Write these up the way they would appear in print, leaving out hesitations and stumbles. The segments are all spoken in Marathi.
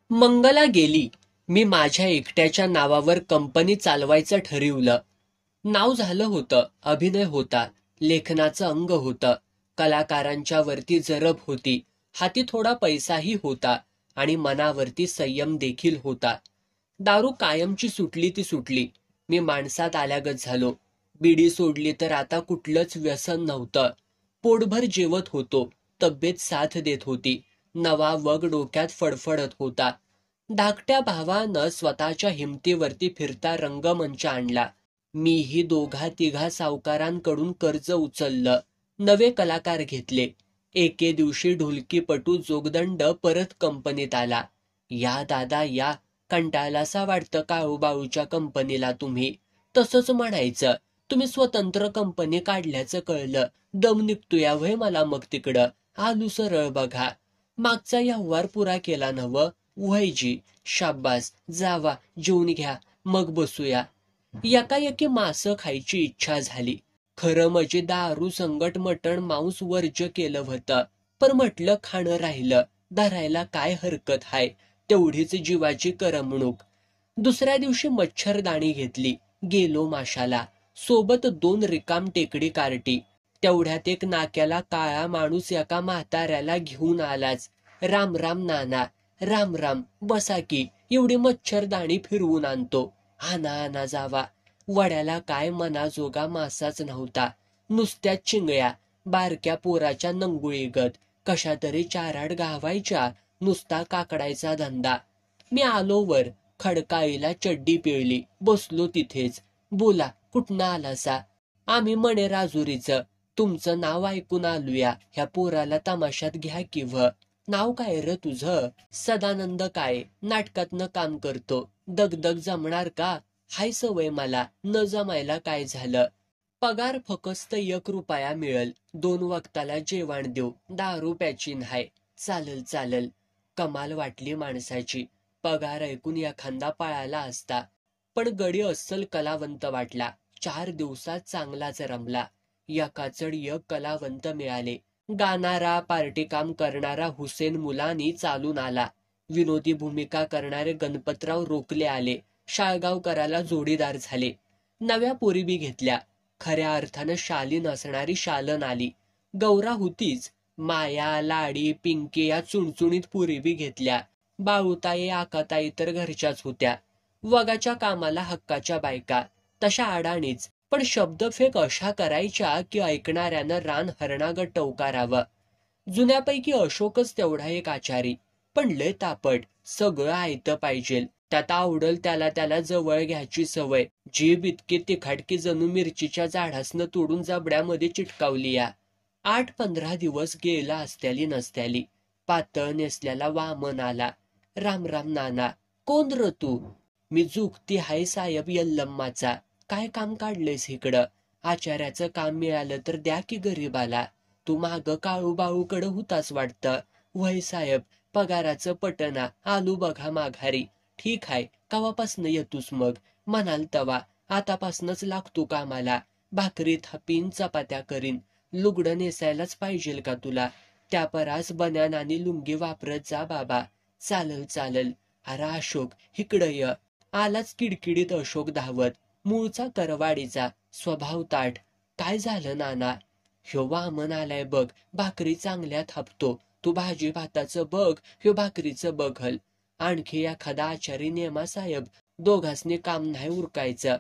मंगला गेली. मी माझ्या एकट्याच्या नावावर कंपनी चालवायचं ठरवलं. नाव झालं होतं, अभिनय होता, लेखनाचं अंग होतं, कलाकारांच्या वरती जरब होती, हाती थोडा पैसाही होता आणि मनावरती संयम देखील होता. दारू कायमची सुटली ती सुटली. मी माणसात आल्यागत झालो. बिडी सोडली तर आता कुठलंच व्यसन नव्हतं. पोटभर जेवत होतो, तब्येत साथ देत होती, नवा वग डोक्यात फडफडत होता. धाकट्या भावानं स्वतःच्या हिमतीवरती फिरता रंगमंच आणला. मीही दोघा तिघा सावकारांकडून कर्ज उचललं, नवे कलाकार घेतले. एके दिवशी ढोलकीपटू जोगदंड परत कंपनीत आला. या दादा या, कंटाळलासा वाटतं काळूबाळूच्या कंपनीला तुम्ही. तसंच म्हणायचं. तुम्ही स्वतंत्र कंपनी काढल्याचं कळलं, दम निघतोया व्हय मला मग तिकडं. आलू सरळ बघा. मागचा व्यवहार पुरा केला नव. व्हयजी, शाब्बास, जावा जेवून घ्या, मग बसूया. एकाएकी मांस खायची इच्छा झाली. खरं म्हणजे दारू संगट मटण मांस वर्ज्य केलं होतं, पण म्हटलं खाणं राहिलं, धरायला काय हरकत हाय, तेवढीच जीवाची करमणूक. दुसऱ्या दिवशी मच्छरदाणी घेतली, गेलो माशाला. सोबत 2 रिकाम टेकडी कार्टी. तेवढ्यात एक नाक्याला काळा माणूस एका म्हाताऱ्याला घेऊन आलाच. राम राम नाना. राम राम, बसा की, एवढी मच्छरदाणी फिरवून आणतो. हाना हाना जावा. वड्याला काय मनाजोगा मासाच नव्हता, नुसत्या चिंगळ्या, बारक्या पोराच्या नंगुळीगत, कशा तरी 4-8 गावायच्या, नुसता काकडायचा धंदा. मी आलो वर, खडकाईला चड्डी पिळली, बसलो तिथेच. बोला, कुठनं आलासा? आम्ही मणे राजुरीचं. तुमचं नाव ऐकून आलूया, ह्या पोराला तमाशात घ्या की व्ह. नाव काय र तुझं? सदानंद काय, नाटकातनं काम करतो. दगदग जमणार का? हाय सवय मला, न जमायला काय झालं? पगार फकस्त 1 रुपया मिळल, 2 वक्ताला जेवण देऊ, दारू प्याचीन हाय. चालल चालल. कमाल वाटली माणसाची. पगार ऐकून एखादा पळाला असता. पण गडी अस्सल कलावंत वाटला. 4 दिवसात चांगलाच रमला. एकाचड एक कलावंत मिळाले. गाणारा, पार्टी काम करणारा हुसेन मुलानी चालून आला. विनोदी भूमिका करणारे गणपतराव रोकले आले. शाळगावकराला जोडीदार झाले. नव्या पोरी बी घेतल्या. खऱ्या अर्थानं शालीन असणारी शालन आली. गौरा होतीच. माया, लाडी, पिंकी या चुणचुणीत पोरी बी घेतल्या. बाळूताई, आकाताई तर घरच्याच होत्या. वगाच्या कामाला हक्काच्या बायका, तशा अडाणीच, पण शब्दफेक अशा करायच्या की ऐकणाऱ्यानं रान हरणागत टवकारावं. जुन्यापैकी अशोकच तेवढा एक आचारी, पण लय तापट, सगळं ऐतं पाहिजेल. त्यात आवडल त्याला त्याला जवळ घ्यायची सवय. जीभ इतकी तिखट की जणू मिरचीच्या झाडासनं तोडून जबड्यामध्ये चिटकावली या. 8-15 दिवस गेला असत्याली नसत्याली. पातळ नेसल्याला वामन आला. राम राम नाना. कोण र तू? मी जुकती हाय साहेब यल्लम्माचा. काय काम काढलंयस इकडं? आचार्याचं काम मिळालं तर द्या की गरीबाला. तू माग काळूबाळूकडं होताच वाटतं. वय साहेब, पगाराचं पटना, आलू बघा माघारी. ठीक आहे, कवापासनं येतोस मग? म्हणाल तवा. आतापासनच लागतो कामाला. भाकरी थापीन, चपात्या करीन. लुगडं नेसायलाच पाहिजेल का तुला? त्या परास बन्यान आणि लुंगी वापरत जा बाबा. चालल चालल. अरे अशोक, इकडं य. आलाच किडकिडीत अशोक धावत. मूळचा करवाडीचा, स्वभाव ताठ. काय झालं नाना? ह्यो वामन आलाय बघ, भाकरी चांगल्या थापतो. तू भाजी भाताचं बघ, ह्यो भाकरीचं बघल. आणखी एखादा आचारी नेमा साहेब, दोघांसनी काम नाही उरकायचं.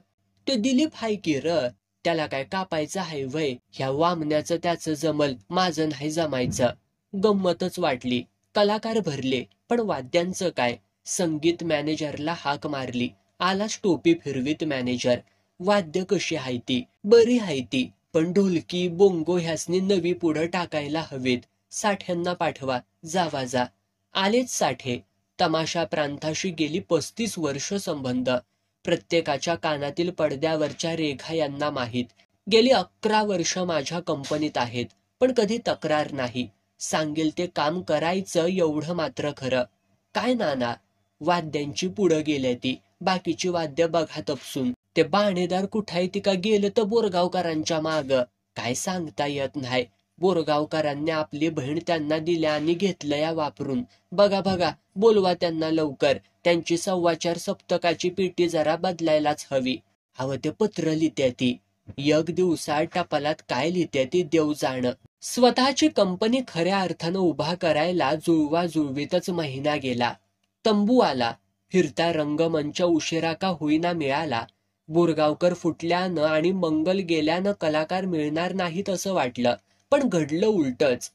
ते दिलीप हाय की र, त्याला काय कापायचं हाय वय? ह्या वामण्याचं त्याचं जमल, माझं नाही जमायचं. गंमतच वाटली. कलाकार भरले, पण वाद्यांचं काय? संगीत मॅनेजरला हाक मारली. आलाच टोपी फिरवीत मॅनेजर. वाद्य कशी हायती? बरी हायती, पण ढोलकी बोंगो ह्यासनी नवी पुढं टाकायला हवेत. साठ्यांना पाठवा, जावा जा. आलेच साठे. तमाशा प्रांताशी गेली 35 वर्ष संबंध. प्रत्येकाच्या कानातील पडद्यावरच्या रेखा यांना माहीत. गेली 11 वर्ष माझ्या कंपनीत आहेत, पण कधी तक्रार नाही. सांगेल ते काम करायचं एवढं मात्र खरं. काय नाना? वाद्यांची पुढं गेल्या ती, बाकीची वाद्य बघा तपसून. ते बाणेदार कुठाय ती का गेलं तर बोरगावकरांच्या माग? काय सांगता येत नाही. बोरगावकरांनी आपली बहीण त्यांना दिल्या आणि घेतलं या वापरून. बघा बघा, बोलवा त्यांना लवकर. त्यांची 4.25 सप्तकाची पेटी जरा बदलायलाच हवी. हवं ते पत्र लिहित्या ती. एक दिवसात टपालात काय लिहित्या ती देव जाणं. स्वतःची कंपनी खऱ्या अर्थानं उभा करायला जुळवा जुळवीतच महिना गेला. तंबू आला. फिरता रंगमंच उशिरा का होईना मिळाला. बोरगावकर फुटल्यानं आणि मंगल गेल्यानं कलाकार मिळणार नाहीत असं वाटलं. पण घडलं उलटच.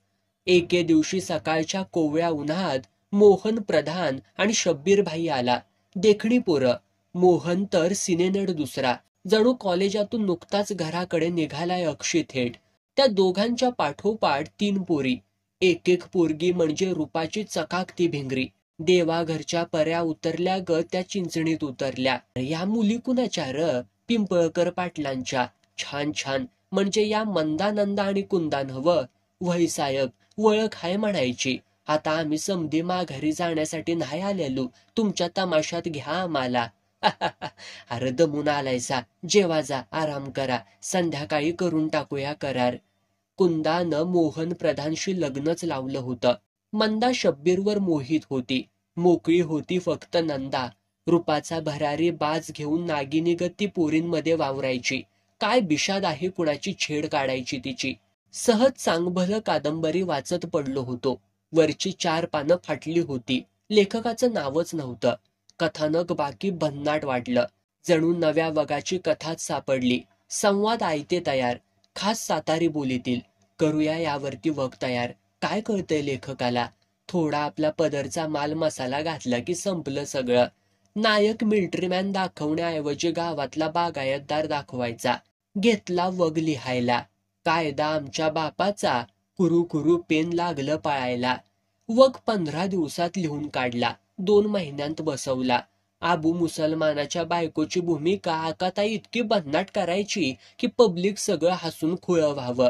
एके दिवशी सकाळच्या कोवळ्या उन्हात मोहन प्रधान आणि शब्बीर भाई आला. देखणी पोरं. मोहन तर सिनेनट दुसरा. जणू कॉलेजातून नुकताच घराकडे निघालाय अक्षी थेट. त्या दोघांच्या पाठोपाठ 3 पोरी. एक एक पोरगी म्हणजे रूपाची चकाकती भिंगरी. देवाघरच्या पर्या उतरल्या ग त्या चिंचणीत उतरल्या. या मुली कुणाच्या र? पिंपळकर पाटलांच्या. छान छान. म्हणजे या मंदानंदा आणि कुंदा नव्हं. वही साहेब, ओळख हाय म्हणायची. आता आम्ही समधी माघारी जाण्यासाठी नाही आलेलो. तुमच्या तमाशात घ्या आम्हाला. अरे दमून आलायसा. जेवा जा, आराम करा. संध्याकाळी करून टाकूया करार. कुंदानं मोहन प्रधानशी लग्नच लावलं होतं. मंदा शब्बीरवर मोहित होती. मोकळी होती फक्त नंदा. रूपाचा भरारी बाज घेऊन नागिनीगत पोरींमध्ये वावरायची. काय बिशाद आहे कुणाची छेड काढायची तिची. सहज चांगभलं कादंबरी वाचत पडलो होतो. वरची 4 पानं फाटली होती. लेखकाचं नावच नव्हतं. कथानक बाकी भन्नाट वाटलं. जणू नव्या वगाची कथाच सापडली. संवाद आयते तयार. खास सातारी बोलीतील. करूया यावरती वग तयार. काय कळतंय लेखकाला? थोडा आपला पदरचा माल मसाला घातला की संपलं सगळं. नायक मिलिटरीमॅन दाखवण्याऐवजी गावातला बागायतदार दाखवायचा. घेतला वग लिहायला. कायदा आमच्या बापाचा. कुरू कुरू पेन लागलं पळायला. वग 15 दिवसात लिहून काढला. 2 महिन्यांत बसवला. आबू मुसलमानाच्या बायकोची भूमिका आकाताई इतकी भन्नाट करायची की पब्लिक सगळं हसून खुळं व्हावं.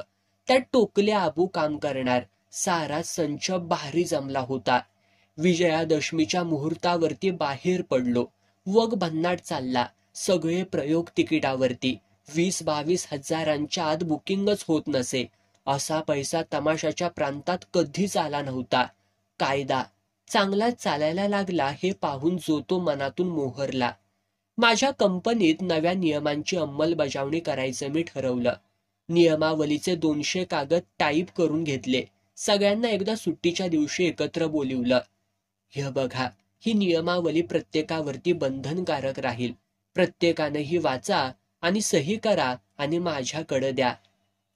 त्यात टोकले आबू काम करणार. सारा संच भारी जमला होता. विजयादशमीच्या मुहूर्तावरती बाहेर पडलो. वग भन्नाट चालला. सगळे प्रयोग तिकिटावरती. 20-22 हजारांच्या आत बुकिंगच होत नसे. असा पैसा तमाशाच्या प्रांतात कधीच आला नव्हता. कायदा चांगलाच चालायला लागला हे पाहून जो तो मनातून मोहरला. माझ्या कंपनीत नव्या नियमांची अंमलबजावणी करायचं मी ठरवलं. नियमावलीचे 200 कागद टाईप करून घेतले. सगळ्यांना एकदा सुट्टीच्या दिवशी एकत्र बोलिवलं. हे बघा, ही नियमावली प्रत्येकावरती बंधनकारक राहील. प्रत्येकानं ही वाचा आणि सही करा आणि माझ्याकडे द्या.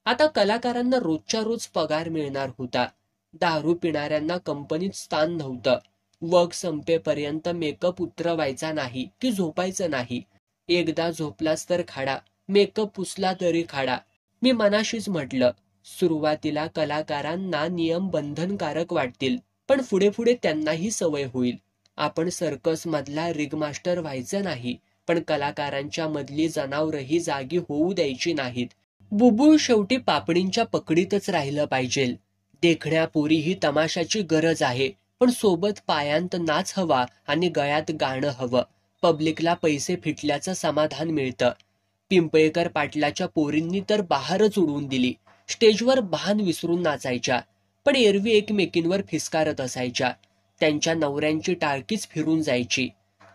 आता कलाकारांना रोजच्या रोज पगार मिळणार होता. दारू पिणाऱ्यांना कंपनीत स्थान नव्हतं. वग संपेपर्यंत मेकअप उतरवायचा नाही की झोपायचं नाही. एकदा झोपलास तर खाडा, मेकअप पुसला तरी खाडा. मी मनाशीच म्हटलं, सुरुवातीला कलाकारांना नियम बंधनकारक वाटतील, पण पुढे पुढे त्यांनाही सवय होईल. आपण सर्कस मधला रिगमास्टर व्हायचं नाही, पण कलाकारांच्या मधली जनावरही जागी होऊ द्यायची नाहीत. बुबुळ शेवटी पापणींच्या पकडीतच राहिलं पाहिजे. देखण्या पोरी ही तमाशाची गरज आहे, पण सोबत पायांत नाच हवा आणि गळ्यात गाणं हवं. पब्लिकला पैसे फिटल्याचं समाधान मिळतं. पिंपळकर पाटलाच्या पोरींनी तर बहारच उडवून दिली. स्टेजवर भान विसरून नाचायच्या, पण एरवी एकमेकींवर फिसकारत असायच्या. त्यांच्या नवऱ्यांची टाळकीच फिरून जायची.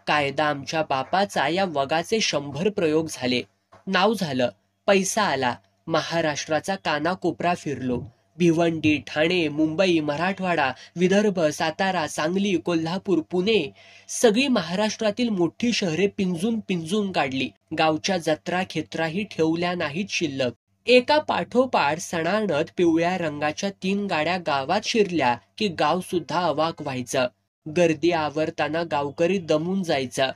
कायदा आमच्या बापाचा या वगाचे 100 प्रयोग झाले. नाव झालं, पैसा आला. महाराष्ट्राचा कानाकोपरा फिरलो. भिवंडी, ठाणे, मुंबई, मराठवाडा, विदर्भ, सातारा, सांगली, कोल्हापूर, पुणे, सगळी महाराष्ट्रातील मोठी शहरे पिंजून पिंजून काढली. गावच्या जत्रा खेत्राही ठेवल्या नाहीत शिल्लक. एका पाठोपाठ सणानत पिवळ्या रंगाच्या 3 गाड्या गावात शिरल्या की गाव सुद्धा अवाक व्हायचं. गर्दी आवरताना गावकरी दमून जायचा.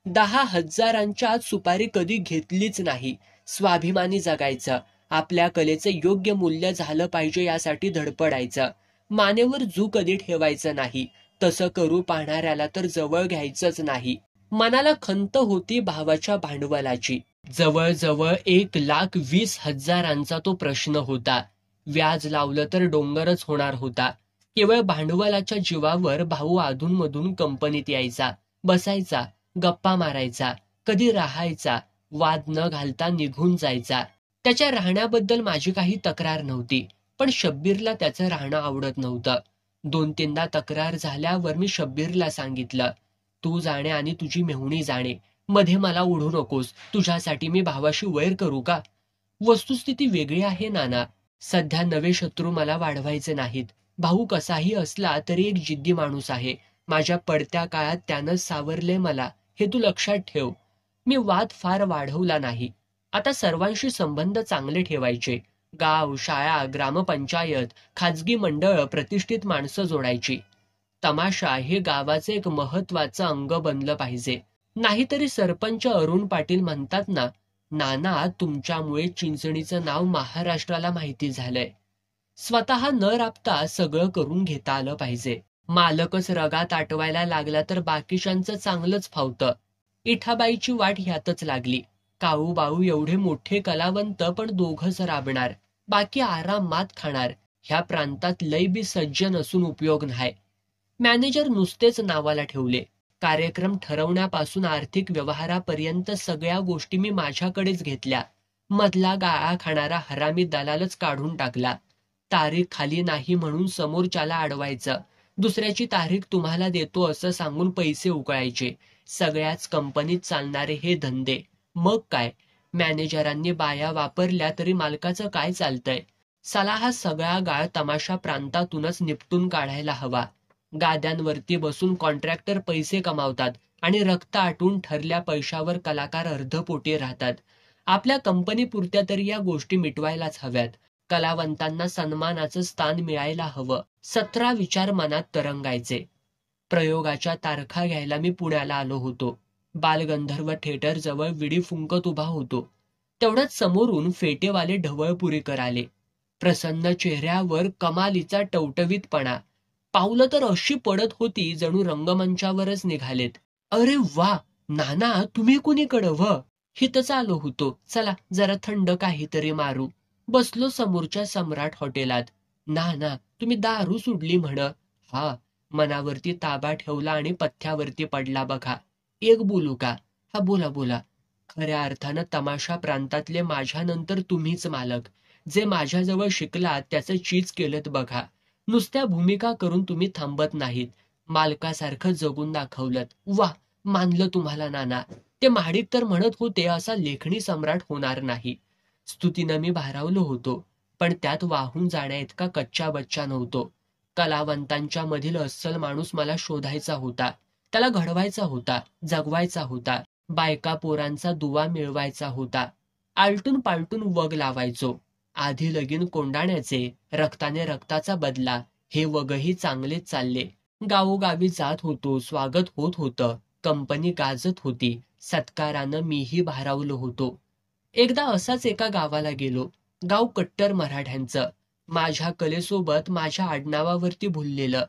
10 हजारांच्या आत सुपारी कधी घेतलीच नाही. स्वाभिमानी जगायचं. आपल्या कलेचं योग्य मूल्य झालं पाहिजे यासाठी धडपडायचं. मानेवर जू कधी ठेवायचं नाही. तसं करू पाहणाऱ्याला तर जवळ घ्यायचंच नाही. मनाला खंत होती भावाच्या भांडवलाची. जवळजवळ 1,20,000 तो प्रश्न होता. व्याज लावलं तर डोंगरच होणार होता. केवळ भांडवलाच्या जीवावर भाऊ अधूनमधून कंपनीत यायचा, बसायचा, गप्पा मारायचा, कधी राहायचा, वाद न घालता निघून जायचा. त्याच्या राहण्याबद्दल माझी काही तक्रार नव्हती. पण शब्बीरला त्याचं राहणं आवडत नव्हतं. 2-3दा तक्रार झाल्यावर मी शब्बीरला सांगितलं, तू जाणे आणि तुझी मेहुणी जाणे. मध्ये मला ओढू नकोस. तुझ्यासाठी मी भावाशी वैर करू का? वस्तुस्थिती वेगळी आहे नाना. सध्या नवे शत्रू मला वाढवायचे नाहीत. भाऊ कसाही असला तरी एक जिद्दी माणूस आहे. माझ्या पडत्या काळात त्यानं सावरले मला, हे तू लक्षात ठेव. मी वाद फार वाढवला नाही. आता सर्वांशी संबंध चांगले ठेवायचे. गाव, शाळा, ग्रामपंचायत, खाजगी मंडळ, प्रतिष्ठित माणसं जोडायची. तमाशा हे गावाचे एक महत्वाचं अंग बनलं पाहिजे. नाहीतरी सरपंच अरुण पाटील म्हणतात ना, नाना तुमच्यामुळे चिंचणीचं नाव महाराष्ट्राला माहिती झालंय. स्वतः न राबता सगळं करून घेता आलं पाहिजे. मालकच रगात आटवायला लागला तर बाकीच्यांचं चांगलंच फावतं. इठाबाईची वाट ह्यातच लागली. काळूबाळू एवढे मोठे कलावंत पण दोघंच राबणार, बाकी आरामात खाणार. ह्या प्रांतात लय बी सज्जन असून उपयोग नाही. मॅनेजर नुसतेच नावाला ठेवले. कार्यक्रम ठरवण्यापासून आर्थिक व्यवहारापर्यंत सगळ्या गोष्टी मी माझ्याकडेच घेतल्या. मधला गाळा खाणारा हरामी दलालच काढून टाकला. तारीख खाली नाही म्हणून समोरच्याला अडवायचं. दुसऱ्याची तारीख तुम्हाला देतो असं सांगून पैसे उकळायचे. सगळ्याच कंपनीत चालणारे हे धंदे. मग काय, मॅनेजरांनी बाया वापरल्या तरी मालकाचं काय चालतंय? साला हा सगळा गाळ तमाशा प्रांतातूनच निपटून काढायला हवा. गाद्यांवरती बसून कॉन्ट्रॅक्टर पैसे कमावतात आणि रक्त आटून ठरल्या पैशावर कलाकार अर्धपोटी राहतात. आपल्या कंपनीपुरत्या तरी या गोष्टी मिटवायलाच हव्यात. कलावंतांना सन्मानाचं स्थान मिळायला हवं. 17 विचार मनात तरंगायचे. प्रयोगाच्या तारखा घ्यायला मी पुण्याला आलो होतो. बालगंधर्व थिएटर जवळ विडी फुंकत उभा होतो. तेवढ्यात समोरून फेटेवाले ढवळपुरीकर आले. प्रसन्न चेहऱ्यावर कमालीचा टवटवीतपणा. पावलं तर अशी पडत होती जणू रंगमंचावरच निघालेत. अरे वा नाना, तुम्ही कुणीकडं व? हितच आलो होतो. चला जरा थंड काहीतरी मारू. बसलो समोरच्या सम्राट हॉटेलात. नाना तुम्ही दारू सोडली म्हण. हा, मनावरती ताबा ठेवला आणि पथ्यावरती पडला बघा. एक बोलू का? हा बोला बोला. खऱ्या अर्थानं तमाशा प्रांतातले माझ्यानंतर तुम्हीच मालक. जे माझ्याजवळ शिकलात त्याचं चीज केलंत बघा. नुसत्या भूमिका करून तुम्ही थांबत नाहीत. मालकासारखं जगून दाखवलत. वा, मानलं तुम्हाला नाना. ते महाडिक तर म्हणत होते असा लेखणी सम्राट होणार नाही. स्तुतीनं मी भारावलो होतो, पण त्यात वाहून जाण्याइतका कच्चा बच्चा नव्हतो. कलावंतांच्या मधील अस्सल माणूस मला शोधायचा होता. त्याला घडवायचा होता, जगवायचा होता. बायका पोरांचा दुवा मिळवायचा होता. आलटून पालटून वग लावायचो. आधी लगीन कोंडाण्याचे, रक्ताने रक्ताचा बदला, हे वगही चांगलेच चालले. गावोगावी जात होतो, स्वागत होत होतं. कंपनी गाजत होती. सत्कारानं मीही भारावलो होतो. एकदा असाच एका गावाला गेलो. गाव कट्टर मराठ्यांचं. माझ्या कलेसोबत माझ्या आडनावावरती भुललेलं.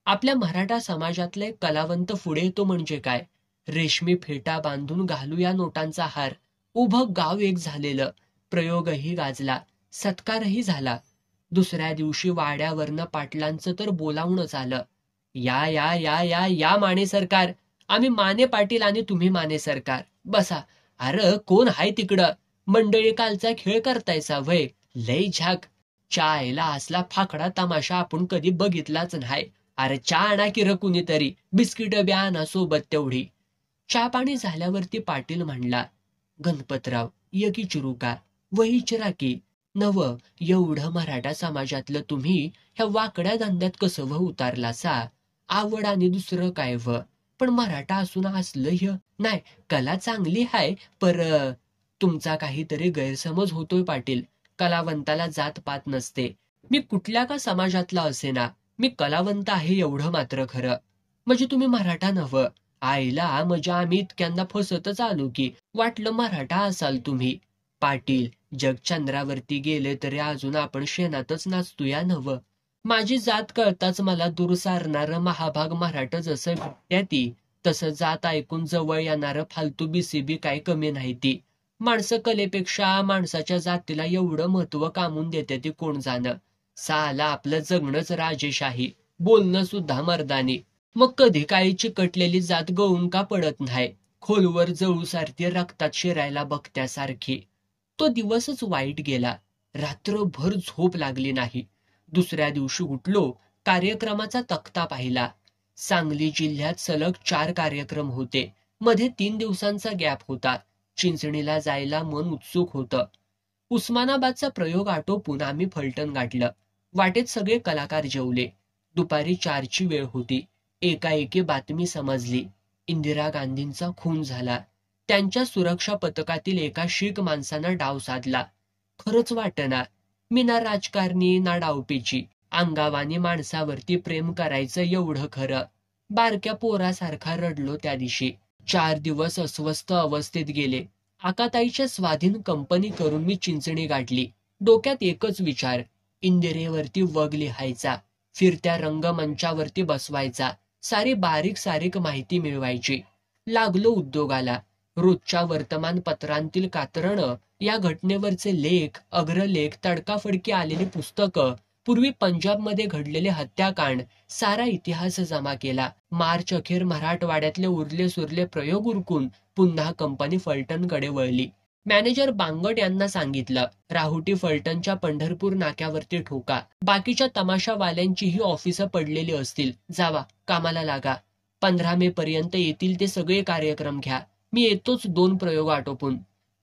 आपल्या मराठा समाजातला एक कलावंत पुढे येतो म्हणजे काय? रेशमी फेटा बांधून घालूया नोटांचा हार. उभं गाव एक झालेलं. प्रयोगही गाजला, सत्कारही झाला. दुसऱ्या दिवशी वाड्यावरनं पाटलांचं तर बोलावणंच आलं. या या या या या माने सरकार. आम्ही माने पाटील आणि तुम्ही माने सरकार. बसा. अरे कोण हाय तिकडं? मंडळी कालचा खेळ करतायचा वय? लय झाक. चायला असला फाकडा तमाशा आपण कधी बघितलाच नाही. अरे चा आणा की र कुणीतरी. बिस्किट ब्या आणा सोबत तेवढी. चहा पाणी झाल्यावरती पाटील म्हणला, गणपतराव यकी चिरू का? वही चिरा की. नव, एवढं मराठा समाजातलं तुम्ही ह्या वाकड्या धंद्यात कसं व उतारला सा? आवड आणि दुसरं काय व? पण मराठा असून असलं ह्य नाही. कला चांगली हाय, पर तुमचा काहीतरी गैरसमज होतोय पाटील. कलावंताला जात पात नसते. मी कुठल्या का समाजातला असेना, मी कलावंत आहे एवढं मात्र खरं. म्हणजे तुम्ही मराठा नव्ह. आईला म्हणजे आम्ही इतक्यांदा फसतच आलो की वाटलं मराठा असाल तुम्ही. पाटील, जग चंद्रावरती गेले तरी अजून आपण शेणातच नाचतोया नव. माझी जात कळताच मला दूर सारणारं महाभाग मराठा जसं भेटत्या ती, तसं जात ऐकून जवळ येणारं फालतू बिसीबी काय कमी नाही ती. माणसं कलेपेक्षा माणसाच्या जातीला एवढं महत्व कामून देते ती कोण जाणं. साला आपलं जगणंच राजेशाही, बोलणं सुद्धा मर्दानी. मग कधी काही चिकटलेली जात गळून का पडत नाही? खोलवर जळू सारखी रक्तात शिरायला बघत्यासारखी. तो दिवसच वाईट गेला. रात्रभर झोप लागली नाही. दुसऱ्या दिवशी उठलो, कार्यक्रमाचा तक्ता पाहिला. सांगली जिल्ह्यात सलग 4 कार्यक्रम होते. मध्ये 3 दिवसांचा गॅप होता. चिंचणीला जायला मन उत्सुक होतं. उस्मानाबादचा प्रयोग आटोपून आम्ही फलटण गाठलं. वाटेत सगळे कलाकार जेवले. दुपारी 4ची वेळ होती. एकाएकी बातमी समजली. इंदिरा गांधींचा खून झाला. त्यांच्या सुरक्षा पथकातील एका शीख माणसानं डाव साधला. खरंच वाटना, मी ना राजकारणी ना डावपेची. अंगावानी माणसावरती प्रेम करायचं एवढं खरं. बारक्या पोरासारखा रडलो त्या दिवशी. 4 दिवस अस्वस्थ अवस्थेत गेले. आकाताईच्या स्वाधीन कंपनी करून मी चिंचणी गाठली. डोक्यात एकच विचार, इंदिरेवरती वग लिहायचा, फिरत्या रंगमंचावरती बसवायचा, सारी बारीक सारीक माहिती मिळवायची. लागलो उद्योगाला. रोजच्या वर्तमानपत्रांतील कात्रणं, या घटनेवरचे लेख, अग्रलेख, तडकाफडकी आलेली पुस्तकं, पूर्वी पंजाबमध्ये घडलेले हत्याकांड, सारा इतिहास जमा केला. मार्च अखेर मराठवाड्यातले उरले सुरले प्रयोग उरकून पुन्हा कंपनी फलटणकडे वळली. मॅनेजर बांगट यांना सांगितलं, राहुटी फलटणच्या पंढरपूर नाक्यावरती ठोका. बाकीच्या तमाशावाल्यांचीही ऑफिसं पडलेली असतील. जावा, कामाला लागा. 15 मे पर्यंत येतील ते सगळे कार्यक्रम घ्या. मी येतोच 2 प्रयोग आटोपून.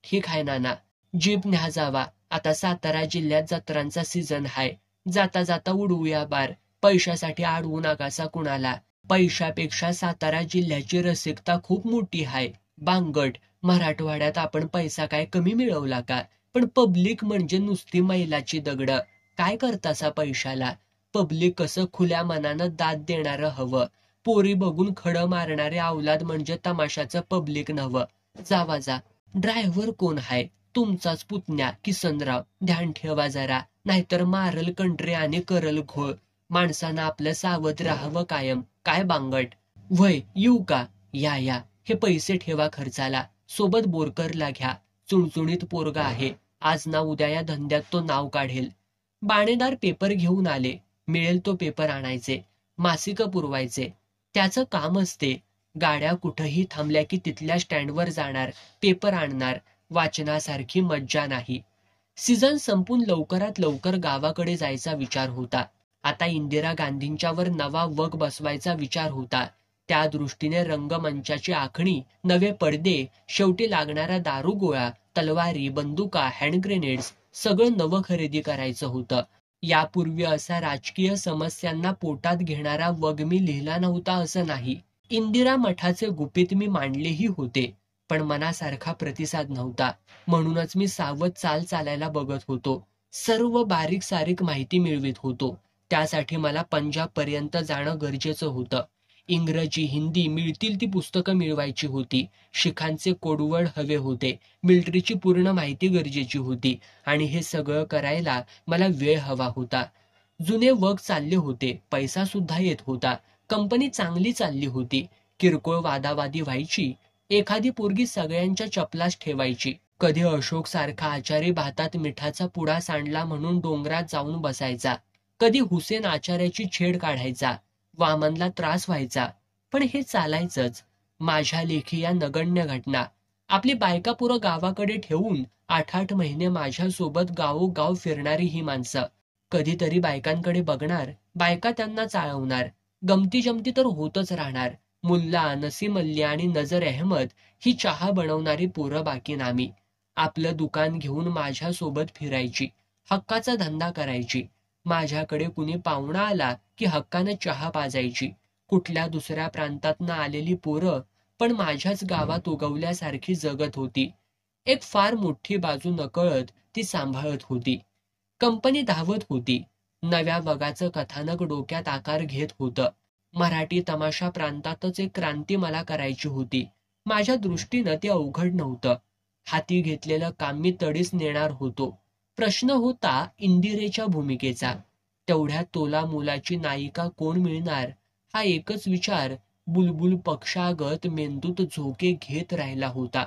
ठीक आहे नाना. जीप न्या जावा. आता सातारा जिल्ह्यात जत्रांचा सीझन हाय. जाता जाता उडवूया बार. पैशासाठी अडवू नकासा कुणाला. पैशापेक्षा सातारा जिल्ह्याची रसिकता खूप मोठी हाय. बांगट, मराठवाड्यात आपण पैसा काय कमी मिळवला का? पण पब्लिक म्हणजे नुसती मैलाची दगड. काय करतासा पैशाला? पब्लिक कसं खुल्या मनानं दाद देणारं हवं. पोरी बघून खडं मारणारे अवलाद म्हणजे तमाशाचं पब्लिक नव्हं. जावा जा. ड्रायव्हर कोण हाय? तुमचाच पुतण्या किसनराव. ध्यान ठेवा जरा, नाहीतर मारल कंट्री आणि करल घोळ. माणसानं आपलं सावध राहावं कायम. काय बांगट? वय येऊ का? या या. हे पैसे ठेवा खर्चाला. सोबत बोरकरला घ्या. चुणचुणीत पोरगा आहे. आज ना उद्या या धंद्यात तो नाव काढेल. बाणेदार पेपर घेऊन आले. मिळेल तो पेपर आणायचे, मासिक पुरवायचे. त्याचं काम असते. गाड्या कुठंही थांबल्या की तिथल्या स्टँडवर जाणार, पेपर आणणार. वाचनासारखी मज्जा नाही. सीझन संपून लवकरात लवकर गावाकडे जायचा विचार होता. आता इंदिरा गांधींच्यावर नवा वग बसवायचा विचार होता. त्या दृष्टीने रंगमंचाची आखणी, नवे पडदे, शेवटी लागणारा दारूगोळा, तलवारी, बंदुका, हँड ग्रेनेड्स सगळं नवं खरेदी करायचं होतं. यापूर्वी असा राजकीय समस्यांना पोटात घेणारा वग मी लिहिला नव्हता असं नाही. इंदिरा मठाचे गुपित मी मांडलेही होते, पण मनासारखा प्रतिसाद नव्हता. म्हणूनच मी सावध चाल चालायला बघत होतो. सर्व बारीक सारीक माहिती मिळवित होतो. त्यासाठी मला पंजाब पर्यंत जाणं गरजेचं होतं. इंग्रजी, हिंदी मिळतील ती पुस्तकं मिळवायची होती. शिखांचे कोडवर्ड हवे होते. मिलिटरीची पूर्ण माहिती गरजेची होती. आणि हे सगळं करायला मला वेळ हवा होता. जुने वग चालले होते. पैसा सुद्धा येत होता. कंपनी चांगली चालली होती. किरकोळ वादावादी व्हायची. एखादी पोरगी सगळ्यांच्या चपलास ठेवायची. कधी अशोक सारखा आचारी भातात मिठाचा पुडा सांडला म्हणून डोंगरात जाऊन बसायचा. कधी हुसेन आचार्याची छेड काढायचा. वामनला त्रास व्हायचा. पण हे चालायचंच. माझ्या लेखी या नगण्य घटना. आपली बायका पुरं गावाकडे ठेवून 8-8 महिने माझ्यासोबत गावोगाव फिरणारी ही माणसं. कधीतरी बायकांकडे बघणार, बायका त्यांना चाळवणार. गमती जमती तर होतच राहणार. मुल्ला, नसीम अल्ली आणि नजर अहमद ही चहा बनवणारी पोरं बाकी नामी. आपलं दुकान घेऊन माझ्यासोबत फिरायची. हक्काचा धंदा करायची. माझ्याकडे कुणी पाहुणा आला की हक्कानं चहा पाजायची. कुठल्या दुसऱ्या प्रांतातनं आलेली पोरं पण माझ्याच गावात उगवल्यासारखी जगत होती. एक फार मोठी बाजू नकळत ती सांभाळत होती. कंपनी धावत होती. नव्या वगाचं कथानक डोक्यात आकार घेत होतं. मराठी तमाशा प्रांतातच एक क्रांती मला करायची होती. माझ्या दृष्टीनं ते अवघड नव्हतं. हाती घेतलेलं काम मी तडीस नेणार होतो. प्रश्न होता इंदिरेच्या भूमिकेचा. तेवढ्या तोला मुलाची नायिका कोण मिळणार, हा एकच विचार बुलबुल पक्षागत मेंदूत झोके घेत राहिला होता.